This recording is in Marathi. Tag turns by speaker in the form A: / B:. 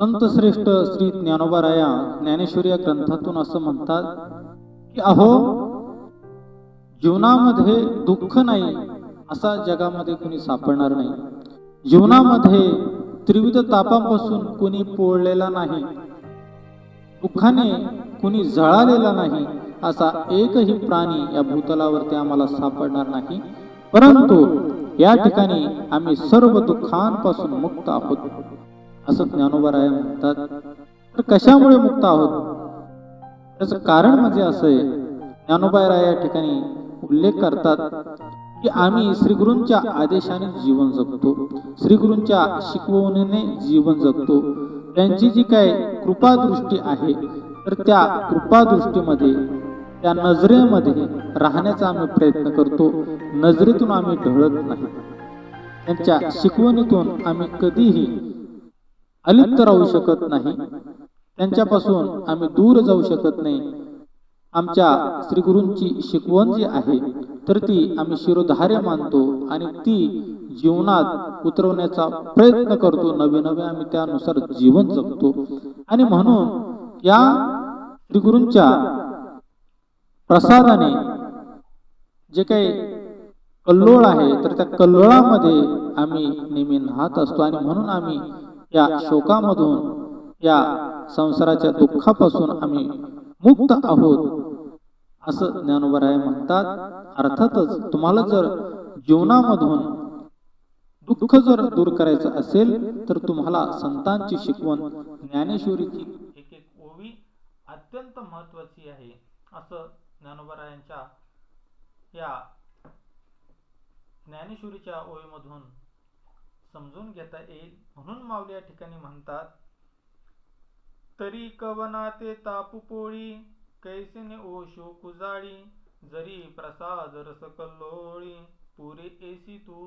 A: संत श्रेष्ठ श्री ज्ञानोबाराया ज्ञानेश्वरी या ग्रंथातून असं म्हणतात की अहो, जीवनामध्ये दुःख नाही असा जगामध्ये कुणी सापडणार नाही. जीवनामध्ये त्रिविध तापांपासून कुणी पोळलेला नाही, दुःखाने कुणी जळालेला नाही असा एकही प्राणी या भूतलावरती आम्हाला सापडणार नाही. परंतु या ठिकाणी आम्ही सर्व दुःखांपासून मुक्त आहोत असं ज्ञानोबाराया म्हणतात. तर कशामुळे मुक्त आहोत? त्याचं कारण म्हणजे असं आहे, ज्ञानोबाराया या ठिकाणी उल्लेख करतात की आम्ही श्रीगुरूंच्या आदेशाने जीवन जगतो, श्रीगुरूंच्या शिकवणीने जीवन जगतो. त्यांची जी काय कृपादृष्टी आहे, तर त्या कृपादृष्टीमध्ये, त्या नजरेमध्ये राहण्याचा आम्ही प्रयत्न करतो. नजरेतून आम्ही ढळत नाही. त्यांच्या शिकवणीतून आम्ही कधीही अलिप्त राहू शकत नाही. त्यांच्यापासून आम्ही दूर जाऊ शकत नाही. आमच्या श्री गुरूंची शिकवण जी आहे, तर ती आम्ही शिरोधार्य मानतो आणि ती जीवनात उतरवण्याचा प्रयत्न करतो. नवे नवे आम्ही त्यानुसार जीवन जगतो. आणि म्हणून या श्री गुरूंच्या प्रसादाने जे काही कल्लोळ आहे, तर त्या कल्लोळामध्ये आम्ही नेहमी न्हात असतो. आणि म्हणून आम्ही या शोकामधून, या संसाराच्या दुःखापासून आम्ही मुक्त आहोत असं ज्ञानोबाराय म्हणतात. अर्थातच तुम्हाला जर जीवनामधून दुःख जर दूर करायचं असेल, तर तुम्हाला संतांची शिकवण ज्ञानेश्वरीची एक एक ओवी अत्यंत महत्वाची आहे असं ज्ञानोबारायांच्या या ज्ञानेश्वरीच्या ओवीमधून समजून घेता येईल. म्हणून माऊली या ठिकाणी म्हणतात, तरी कवनाते तापू पोळी कैसिने ओ शोक जाळी, जरी प्रसाद रस कल्लोळी पुरे एसी तू